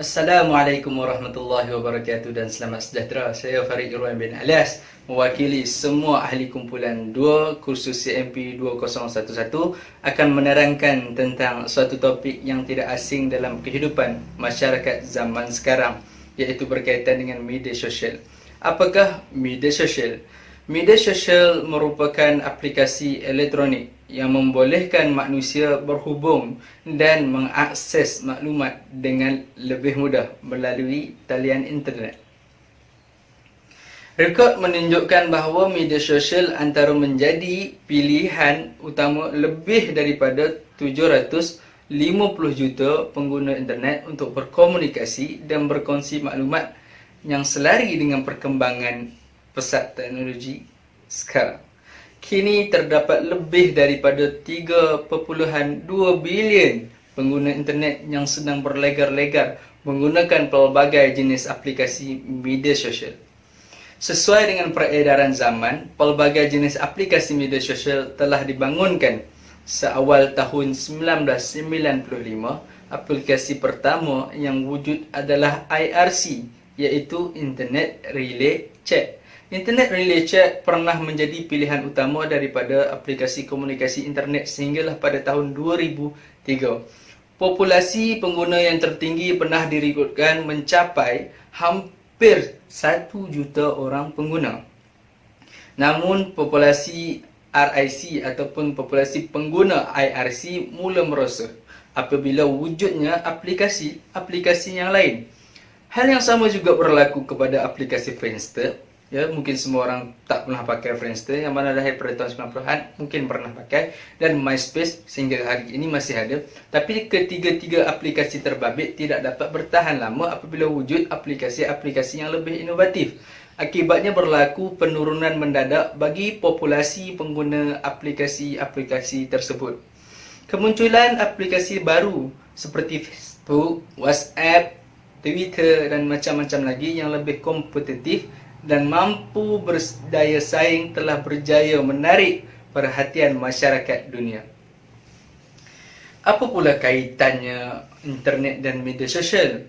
Assalamualaikum warahmatullahi wabarakatuh dan selamat sejahtera. Saya Farid Irwan bin Alias, mewakili semua ahli kumpulan 2 kursus CMP 2011 akan menerangkan tentang suatu topik yang tidak asing dalam kehidupan masyarakat zaman sekarang, iaitu berkaitan dengan media sosial. Apakah media sosial? Media sosial merupakan aplikasi elektronik yang membolehkan manusia berhubung dan mengakses maklumat dengan lebih mudah melalui talian internet. Rekod menunjukkan bahawa media sosial antara menjadi pilihan utama lebih daripada 750 juta pengguna internet untuk berkomunikasi dan berkongsi maklumat yang selari dengan perkembangan pesat teknologi sekarang. Kini terdapat lebih daripada 3.2 bilion pengguna internet yang sedang berlegar-legar menggunakan pelbagai jenis aplikasi media sosial. Sesuai dengan peredaran zaman, pelbagai jenis aplikasi media sosial telah dibangunkan. Seawal tahun 1995, aplikasi pertama yang wujud adalah IRC, iaitu Internet Relay Chat. Internet Relay Chat pernah menjadi pilihan utama daripada aplikasi komunikasi internet sehinggalah pada tahun 2003. Populasi pengguna yang tertinggi pernah direkodkan mencapai hampir 1 juta orang pengguna. Namun populasi RIC ataupun populasi pengguna IRC mula merosot apabila wujudnya aplikasi yang lain. Hal yang sama juga berlaku kepada aplikasi Friendster. Ya, mungkin semua orang tak pernah pakai Friendster, yang mana lahir pada tahun 90-an mungkin pernah pakai, dan MySpace sehingga hari ini masih ada. Tapi ketiga-tiga aplikasi terbabit tidak dapat bertahan lama apabila wujud aplikasi-aplikasi yang lebih inovatif. Akibatnya berlaku penurunan mendadak bagi populasi pengguna aplikasi-aplikasi tersebut. Kemunculan aplikasi baru seperti Facebook, WhatsApp, Twitter dan macam-macam lagi yang lebih kompetitif dan mampu berdaya saing telah berjaya menarik perhatian masyarakat dunia. Apa pula kaitannya internet dan media sosial?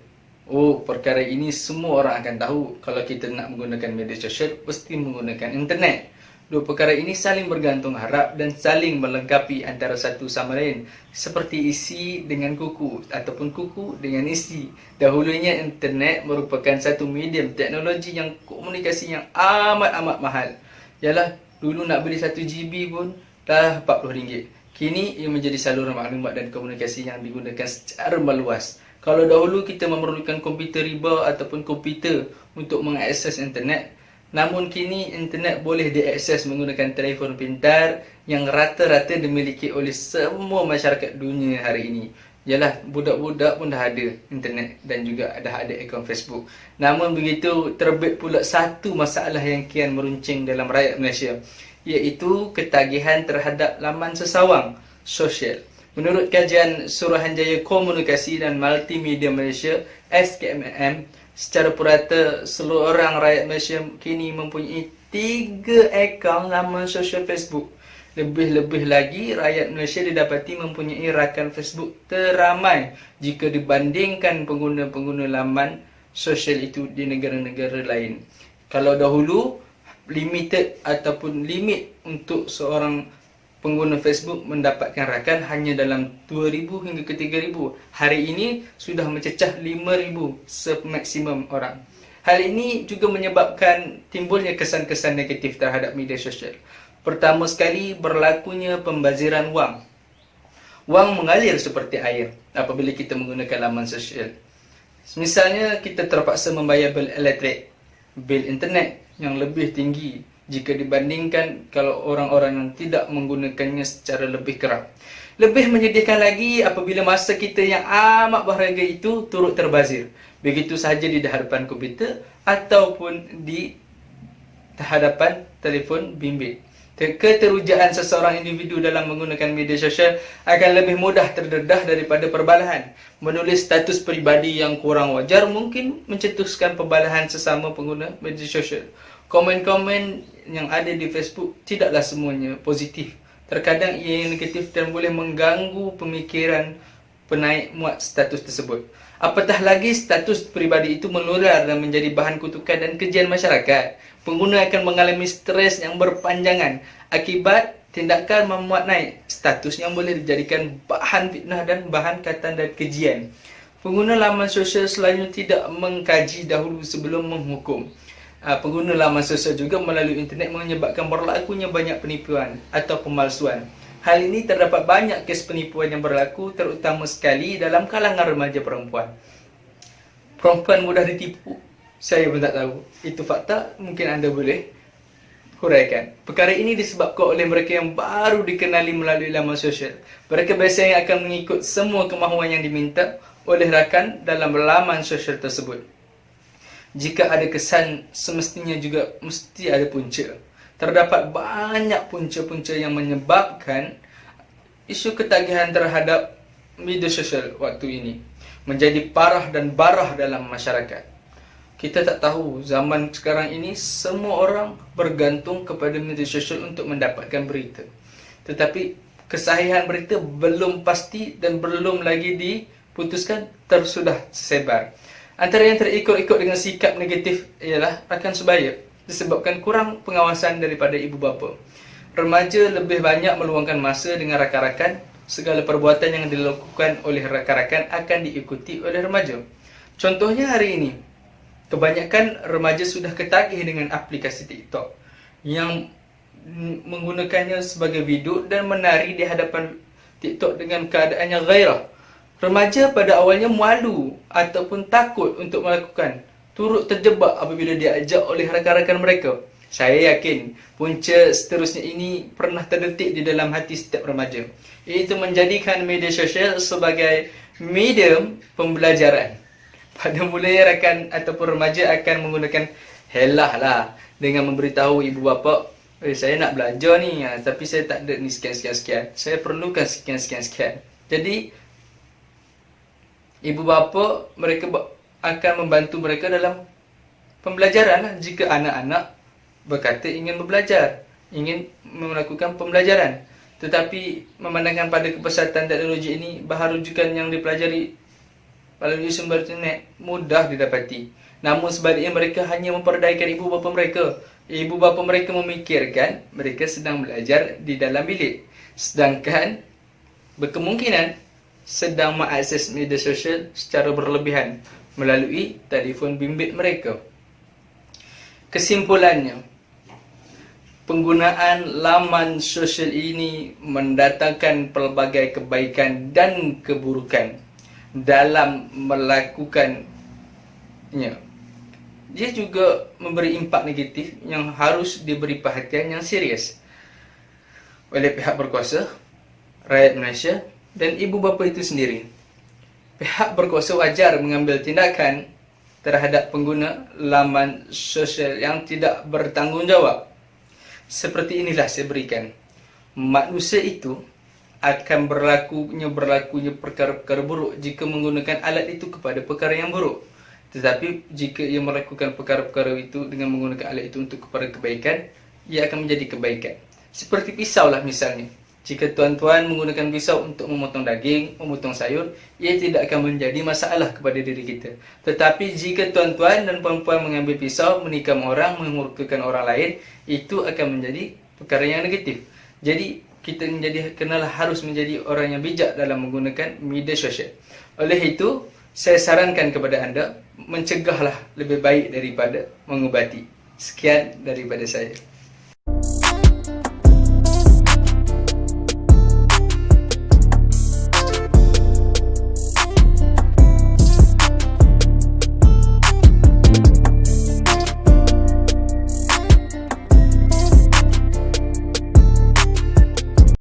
Perkara ini semua orang akan tahu. Kalau kita nak menggunakan media sosial, pasti menggunakan internet. Dua perkara ini saling bergantung harap dan saling melengkapi antara satu sama lain, seperti isi dengan kuku ataupun kuku dengan isi. Dahulunya internet merupakan satu medium teknologi yang komunikasi yang amat mahal. Yalah, dulu nak beli 1 GB pun dah RM40. Kini ia menjadi saluran maklumat dan komunikasi yang digunakan secara meluas. Kalau dahulu kita memerlukan komputer riba ataupun komputer untuk mengakses internet, namun kini internet boleh diakses menggunakan telefon pintar yang rata-rata dimiliki oleh semua masyarakat dunia hari ini. Yalah, budak-budak pun dah ada internet dan juga dah ada akaun Facebook. Namun begitu, terbit pula satu masalah yang kian meruncing dalam rakyat Malaysia, iaitu ketagihan terhadap laman sesawang sosial. Menurut kajian Suruhanjaya Komunikasi dan Multimedia Malaysia (SKMM), secara purata seluruh orang rakyat Malaysia kini mempunyai 3 akaun laman sosial Facebook. Lebih-lebih lagi, rakyat Malaysia didapati mempunyai rakan Facebook teramai jika dibandingkan pengguna-pengguna laman sosial itu di negara-negara lain. Kalau dahulu limited ataupun limit untuk seorang pengguna Facebook mendapatkan rakan hanya dalam 2,000 hingga ke 3,000. Hari ini sudah mencecah 5,000 semaksimum orang. Hal ini juga menyebabkan timbulnya kesan-kesan negatif terhadap media sosial. Pertama sekali, berlakunya pembaziran wang. Wang mengalir seperti air apabila kita menggunakan laman sosial. Misalnya, kita terpaksa membayar bil elektrik, bil internet yang lebih tinggi jika dibandingkan kalau orang-orang yang tidak menggunakannya secara lebih kerap. Lebih menyedihkan lagi apabila masa kita yang amat berharga itu turut terbazir, begitu sahaja di hadapan komputer ataupun di hadapan telefon bimbit. Keterujaan seseorang individu dalam menggunakan media sosial akan lebih mudah terdedah daripada perbalahan. Menulis status peribadi yang kurang wajar mungkin mencetuskan perbalahan sesama pengguna media sosial. Komen-komen yang ada di Facebook tidaklah semuanya positif. Terkadang ia yang negatif dan boleh mengganggu pemikiran penaik muat status tersebut. Apatah lagi status peribadi itu menular dan menjadi bahan kutukan dan kejian masyarakat. Pengguna akan mengalami stres yang berpanjangan akibat tindakan memuat naik status yang boleh dijadikan bahan fitnah dan bahan katan dan kejian. Pengguna laman sosial selalunya tidak mengkaji dahulu sebelum menghukum. Pengguna laman sosial juga melalui internet menyebabkan berlakunya banyak penipuan atau pemalsuan. Hal ini terdapat banyak kes penipuan yang berlaku terutama sekali dalam kalangan remaja perempuan. Perempuan mudah ditipu. Saya pun tak tahu. Itu fakta, mungkin anda boleh huraikan. Perkara ini disebabkan oleh mereka yang baru dikenali melalui laman sosial. Mereka biasanya akan mengikut semua kemahuan yang diminta oleh rakan dalam laman sosial tersebut. Jika ada kesan, semestinya juga mesti ada punca. Terdapat banyak punca-punca yang menyebabkan isu ketagihan terhadap media sosial waktu ini menjadi parah dan barah dalam masyarakat. Kita tak tahu, zaman sekarang ini semua orang bergantung kepada media sosial untuk mendapatkan berita. Tetapi kesahihan berita belum pasti dan belum lagi diputuskan tersudah sebar. Antara yang terikut-ikut dengan sikap negatif ialah rakan sebaya disebabkan kurang pengawasan daripada ibu bapa. Remaja lebih banyak meluangkan masa dengan rakan-rakan. Segala perbuatan yang dilakukan oleh rakan-rakan akan diikuti oleh remaja. Contohnya hari ini, kebanyakan remaja sudah ketagih dengan aplikasi TikTok yang menggunakannya sebagai video dan menari di hadapan TikTok dengan keadaannya gairah. Remaja pada awalnya malu ataupun takut untuk melakukan, turut terjebak apabila diajak oleh rakan-rakan mereka. Saya yakin punca seterusnya ini pernah terdetik di dalam hati setiap remaja, iaitu menjadikan media sosial sebagai medium pembelajaran. Pada mulanya rakan ataupun remaja akan menggunakan helah lah dengan memberitahu ibu bapa, saya nak belajar ni, tapi saya tak ada ni sekian-sekian. Saya perlukan sekian-sekian. Jadi ibu bapa mereka akan membantu mereka dalam pembelajaran lah. Jika anak-anak berkata ingin belajar, ingin melakukan pembelajaran, tetapi memandangkan pada kepesatan teknologi ini, bahan rujukan yang dipelajari melalui sumber internet mudah didapati. Namun sebaliknya mereka hanya memperdayakan ibu bapa mereka. Ibu bapa mereka memikirkan mereka sedang belajar di dalam bilik, sedangkan berkemungkinan sedang mengakses media sosial secara berlebihan melalui telefon bimbit mereka. Kesimpulannya, penggunaan laman sosial ini mendatangkan pelbagai kebaikan dan keburukan dalam melakukannya. Dia juga memberi impak negatif yang harus diberi perhatian yang serius oleh pihak berkuasa, rakyat Malaysia dan ibu bapa itu sendiri. Pihak berkuasa wajar mengambil tindakan terhadap pengguna laman sosial yang tidak bertanggungjawab. Seperti inilah saya berikan. Manusia itu akan berlakunya perkara-perkara buruk jika menggunakan alat itu kepada perkara yang buruk. Tetapi jika ia melakukan perkara-perkara itu dengan menggunakan alat itu untuk kepada kebaikan, ia akan menjadi kebaikan. Seperti pisau lah misalnya. Jika tuan-tuan menggunakan pisau untuk memotong daging, memotong sayur, ia tidak akan menjadi masalah kepada diri kita. Tetapi jika tuan-tuan dan puan-puan mengambil pisau, menikam orang, memurkakan orang lain, itu akan menjadi perkara yang negatif. Jadi kita kenalah harus menjadi orang yang bijak dalam menggunakan media sosial. Oleh itu, saya sarankan kepada anda, mencegahlah lebih baik daripada mengubati. Sekian daripada saya.